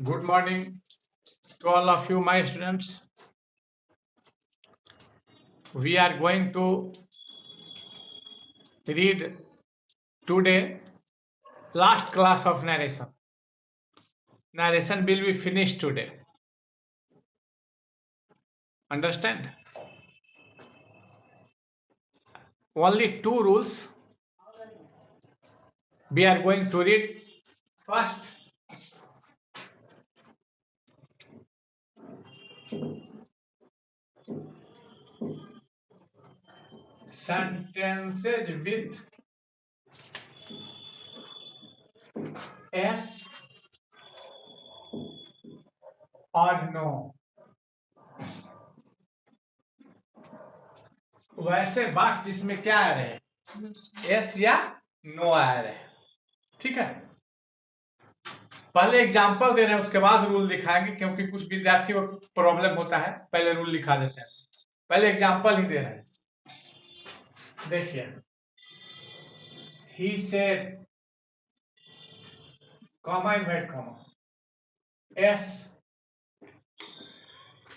Good morning to all of you, my students. We are going to read today last class of narration. Narration will be finished today. Understand? Only two rules we are going to read. First, sentences with yes or no. वैसे बात जिसमें क्या आ रहे हैं, yes या no आ रहे हैं. ठीक है, पहले एग्जाम्पल दे रहे हैं, उसके बाद रूल दिखाएंगे, क्योंकि कुछ विद्यार्थियों को प्रॉब्लम होता है, पहले रूल लिखा देते हैं. पहले एग्जाम्पल ही दे रहे हैं. देखिए, ही said comma invert comma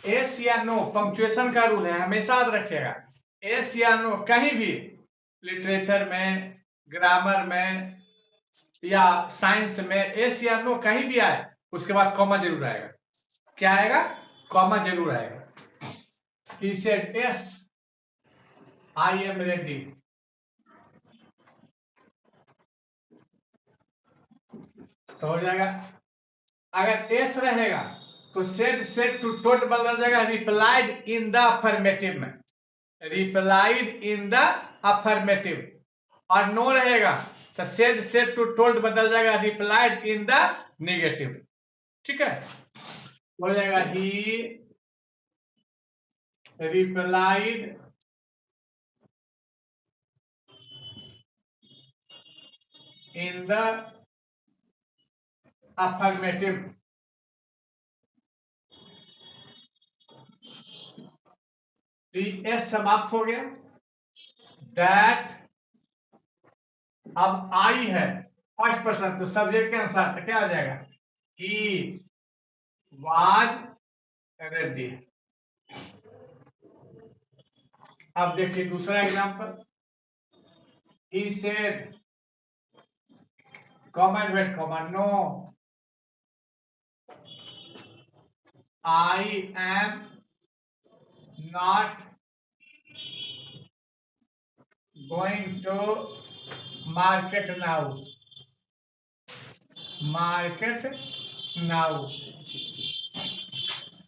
S या नो. पंक्चुएशन का रूल है, हमेशा याद रखिएगा. एस या नो कहीं भी लिटरेचर में, ग्रामर में या साइंस में एस या नो कहीं भी आए, उसके बाद कॉमा जरूर आएगा. क्या आएगा? कॉमा जरूर आएगा. He said yes, I am ready. तो हो जाएगा. अगर एस रहेगा तो सेड टू टोल्ड बदल जाएगा रिप्लाइड इन द अफर्मेटिव में. Replied in the affirmative. और नो रहेगा तो सेड टू टोल्ड बदल जाएगा रिप्लाइड इन द नेगेटिव. ठीक है, हो जाएगा ही replied in the affirmative. S समाप्त हो गया. दैट अब आई है फर्स्ट पर्सन, तो सब्जेक्ट के अनुसार क्या हो जाएगा? He was ready. अब देखिए दूसरा example. He said comma invert comma no I am not going to market now. Market now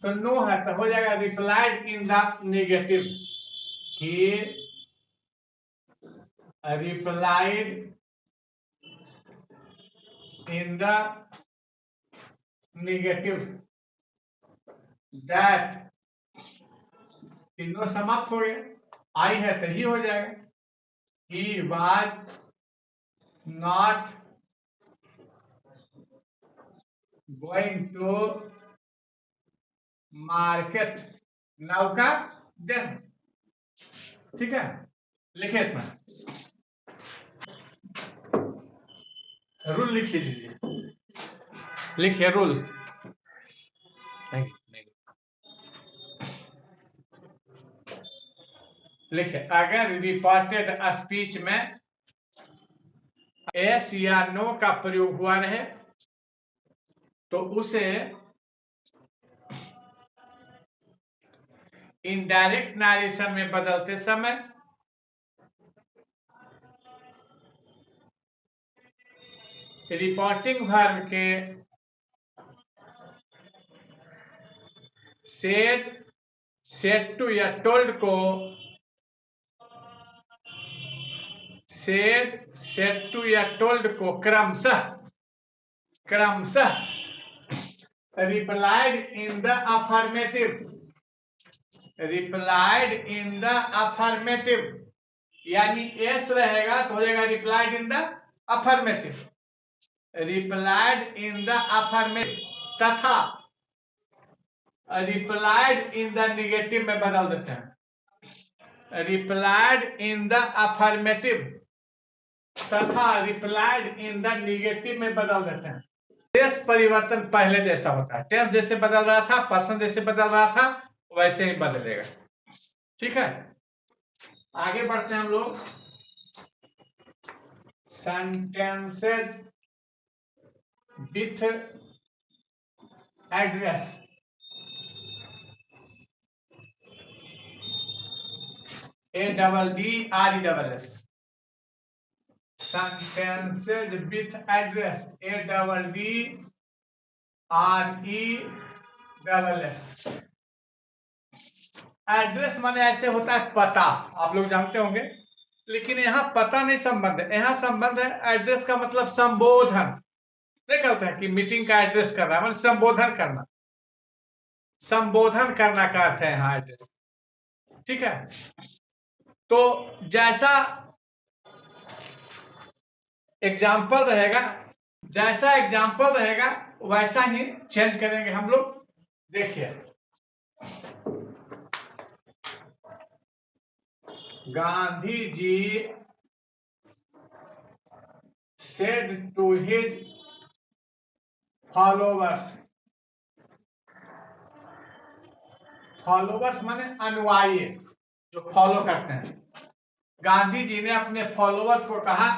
तो नो है, तो हो जाएगा replied in the negative. He replied in the negative that. तीनों समाप्त हो गए. आई है तो ही हो जाएगा. He was not going to market now का देन. ठीक है, लिखे इतना. रूल लिख लीजिए. लिखिए रूल. लिखे, अगर रिपोर्टेड स्पीच में एस या नो का प्रयोग हुआ रहे तो उसे इनडायरेक्ट नरेशन में बदलते समय रिपोर्टिंग वर्ब के सेड टू या टोल्ड को सेड टू या टोल्ड को क्रमशः replied in the affirmative. Replied in the affirmative यानी एस रहेगा तो हो जाएगा replied in the affirmative. Replied in the affirmative तथा रिप्लाइड इन द नेगेटिव में बदल देते हैं. रिप्लाइड इन द अफर्मेटिव तथा रिप्लाइड इन द नेगेटिव में बदल देते हैं. देश परिवर्तन पहले जैसा होता है, टेंस जैसे बदल रहा था, पर्सन जैसे बदल रहा था, वैसे ही बदलेगा। ठीक है, आगे बढ़ते हैं हम लोग। Sentences with address, ADDRESS, sentences with address, ADDRESS। Address माने ऐसे होता है पता, आप लोग जानते होंगे, लेकिन यहाँ पता नहीं संबंध है, यहाँ संबंध है। एड्रेस का मतलब संबोधन, नहीं कहते हैं कि मीटिंग का एड्रेस कर रहा है, मतलब संबोधन करना, संबोधन करना का अर्थ है यहाँ एड्रेस। ठीक है, तो जैसा एग्जाम्पल रहेगा, जैसा एग्जाम्पल रहेगा वैसा ही चेंज करेंगे हम लोग। देखिए, Gandhi ji said to his followers, followers माने अनुयायी, जो फॉलो करते हैं। गांधी जी ने अपने फॉलोवर्स को कहा,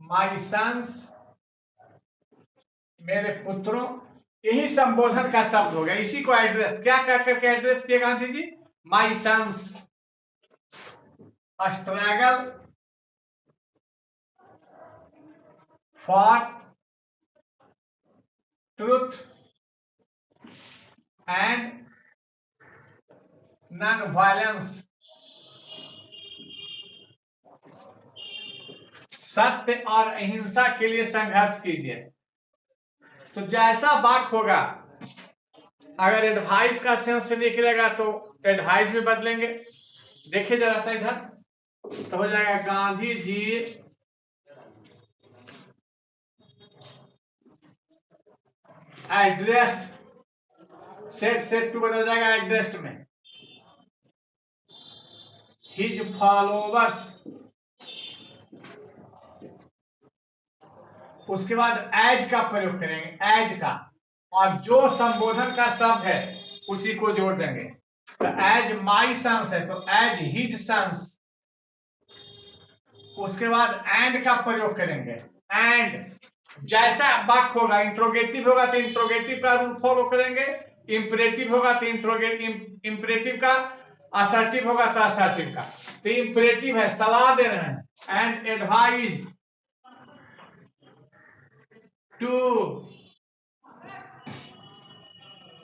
माय सन्स, मेरे पुत्रों, यही संबोधन का शब्द हो गया। इसी को एड्रेस क्या कह करके एड्रेस किए Gandhi ji, my sons struggle for truth and non violence, सत्य और अहिंसा के लिए संघर्ष कीजिए। तो जैसा बात होगा, अगर एडवाइस का सेंस से निकलेगा तो एडवाइस भी बदलेंगे। देखिए जरा सा इधर, तो हो जाएगा Gandhi ji addressed, set to बदल जाएगा एड्रेस्ड में, हिज फॉलोवर्स, उसके बाद एज का प्रयोग करेंगे, एज का, और जो संबोधन का शब्द है उसी को जोड़ देंगे। तो एज माई सन्स है तो एज हिज सन्स, उसके बाद एंड का प्रयोग करेंगे। एंड जैसा वाक्य होगा, इंट्रोगेटिव होगा तो इंट्रोगेटिव का रूल फॉलो करेंगे, इंपरेटिव होगा तो इंपरेटिव का, असर्टिव होगा तो असर्टिव का। तो इंपरेटिव है, सलाह दे रहे हैं, and advise to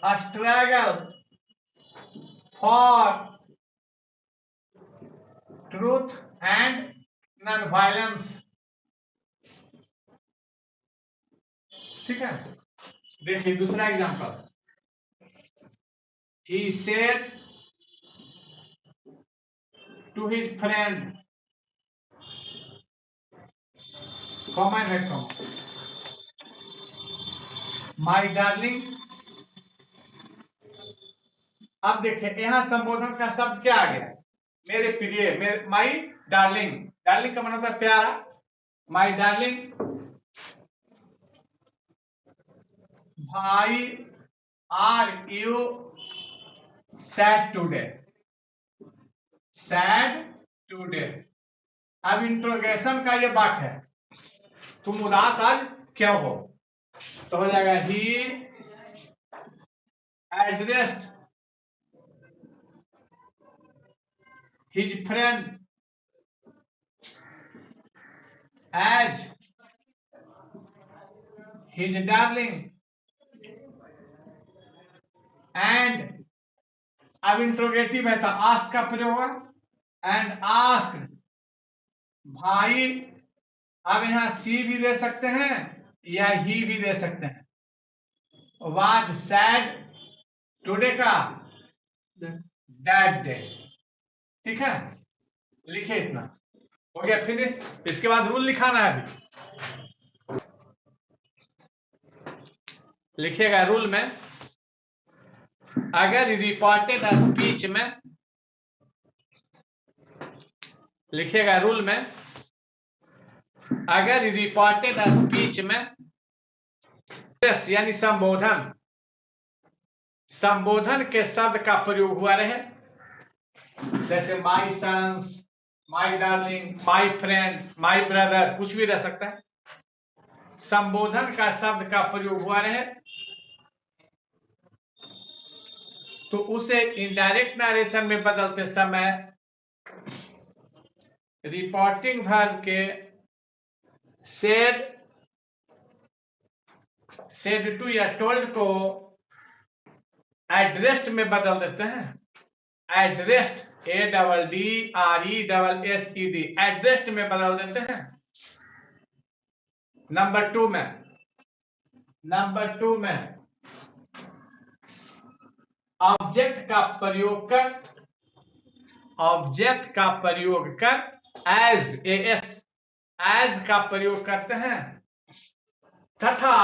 struggle for truth and non-violence। ठीक है, देखिए दूसरा एग्जांपल, he said to his friend, comma है कॉमन, my darling। अब देखिए यहां संबोधन का शब्द क्या आ गया, मेरे प्रिय, मेरे माई डार्लिंग। डार्लिंग का मतलब होता है प्यारा, माई डार्लिंग, भाई are you sad today, sad today. अब इंट्रोगेशन का ये बात है, तुम उदास आज क्यों हो, तो हो जाएगा ही addressed his friend as his darling, and अब इंट्रोगेटिव है तो आस्क का प्रयोग होगा, एंड आस्क भाई। अब यहां सी भी दे सकते हैं या ही भी दे सकते हैं। वाज सैड टुडे का दैट डे। ठीक है, लिखिए इतना, हो गया फिनिश। इसके बाद रूल लिखाना है, अभी लिखिएगा रूल में, अगर रिपोर्टेड स्पीच में, लिखिएगा रूल में, अगर रिपोर्टेड स्पीच में यानी संबोधन के शब्द का प्रयोग हुआ रहे, जैसे my sons, my darling, my friend, my brother, कुछ भी रह सकता है। संबोधन का शब्द का प्रयोग हुआ रहे तो उसे इनडायरेक्ट नरेशन में बदलते समय रिपोर्टिंग वर्ब के सेड टू या टोल्ड को एड्रेस्ड में बदल देते हैं। एड्रेस्ड, ADDRESSED, एड्रेस्ड में बदल देते हैं। नंबर टू में ऑब्जेक्ट का प्रयोग कर एज का प्रयोग करते हैं तथा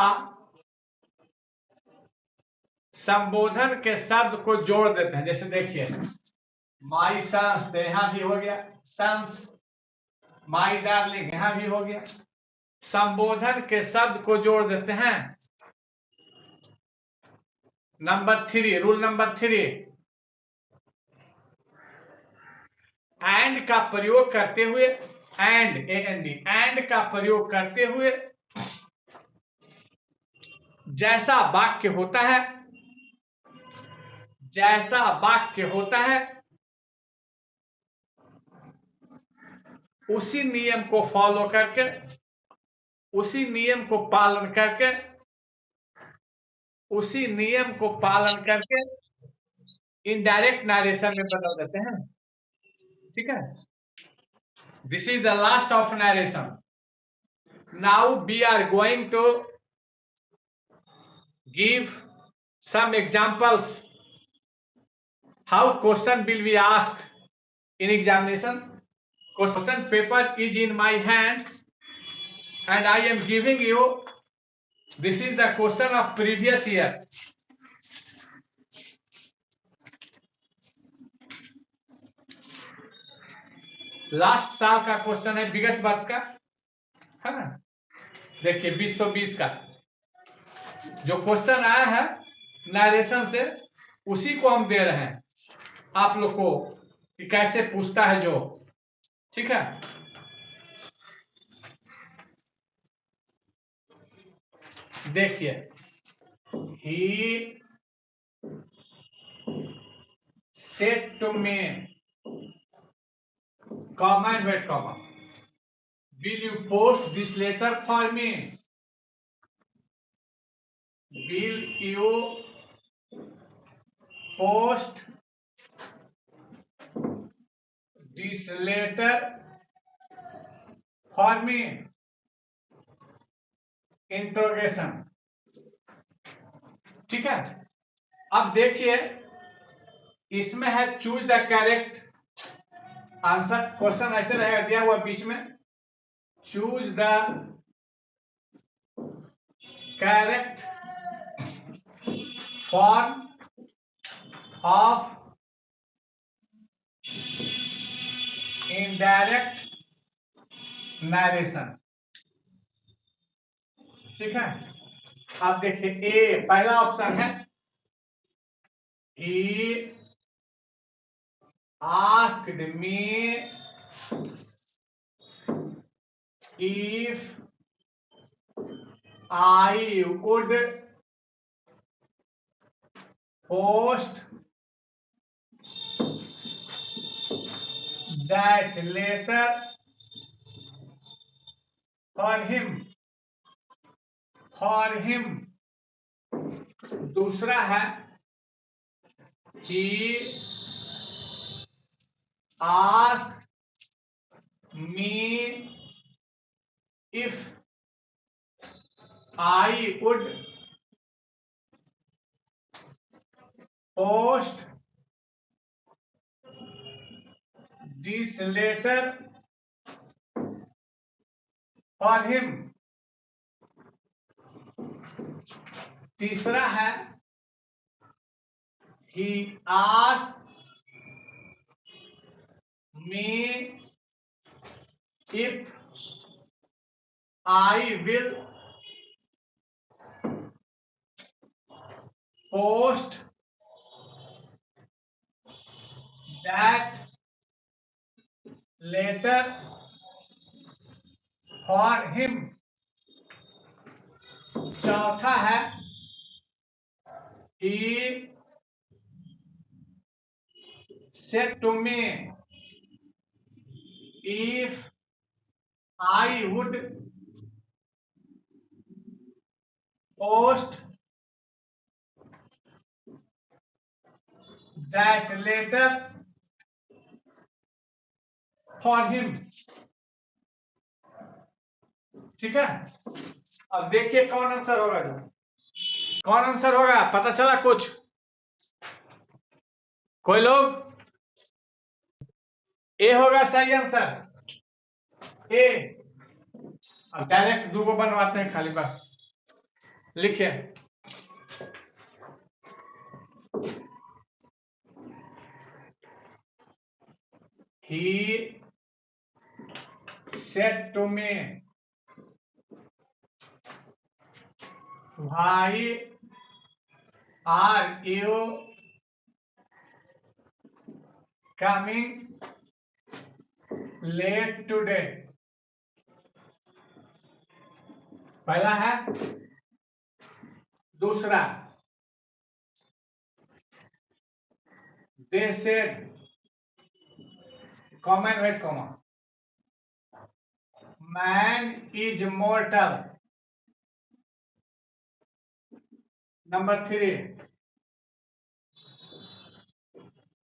संबोधन के शब्द को जोड़ देते हैं। जैसे देखिए माई सन्स, तो यहां भी हो गया सन्स। माई डार्लिंग, यहां भी हो गया। संबोधन के शब्द को जोड़ देते हैं। रूल नंबर 3, एंड का प्रयोग करते हुए, एंड का प्रयोग करते हुए जैसा वाक्य होता है उसी नियम को फॉलो करके, उसी नियम को पालन करके इनडायरेक्ट नरेशन में बदल देते हैं। ठीक है, this is the last of narration. Now we are going to give some examples how question will be asked in examination. Question paper is in my hands and I am giving you, this is the question of previous year. Last साल का question है, विगत वर्ष का है ना। देखिए 2020 का जो क्वेश्चन आया है नरेशन से, उसी को हम दे रहे हैं आप लोग को कि कैसे पूछता है जो। ठीक है, देखिए he said to me, comma and wait comma, will you post this letter for me? Will you post this letter for me? Interrogation. ठीक है, अब देखिए इसमें है choose the correct answer. Question ऐसे रहेगा, दिया हुआ बीच में, choose the correct form of indirect narration. ठीक है, अब देखिए ए पहला ऑप्शन है, he asked me if I would post that letter for him। दूसरा है, he asked me if I would post this letter for him। तीसरा है, he asked me if I will post that letter for him. चौथा है he said to me if I would post that letter for him. ठीक है, अब देखिए कौन answer होगा, जो कौन आंसर होगा पता चला कुछ? कोई लोग? ए होगा सही आंसर, ए। अब डायरेक्ट दो को बनवाते हैं खाली, बस लिखिए he said to me why are you coming late today? पहला है। दूसरा they said comma and wait comma man is mortal. Number 3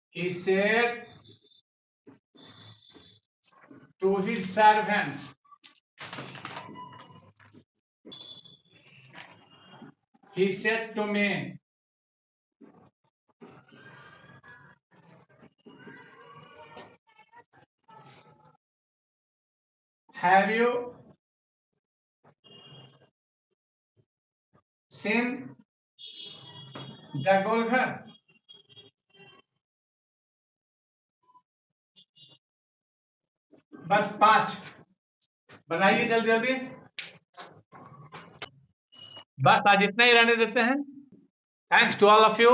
he said to his servant he said to me have you seen the golfer? बस 5 बनाइए जल्दी जल्दी, बस आज इतना ही रहने देते हैं। Thanks to all of you.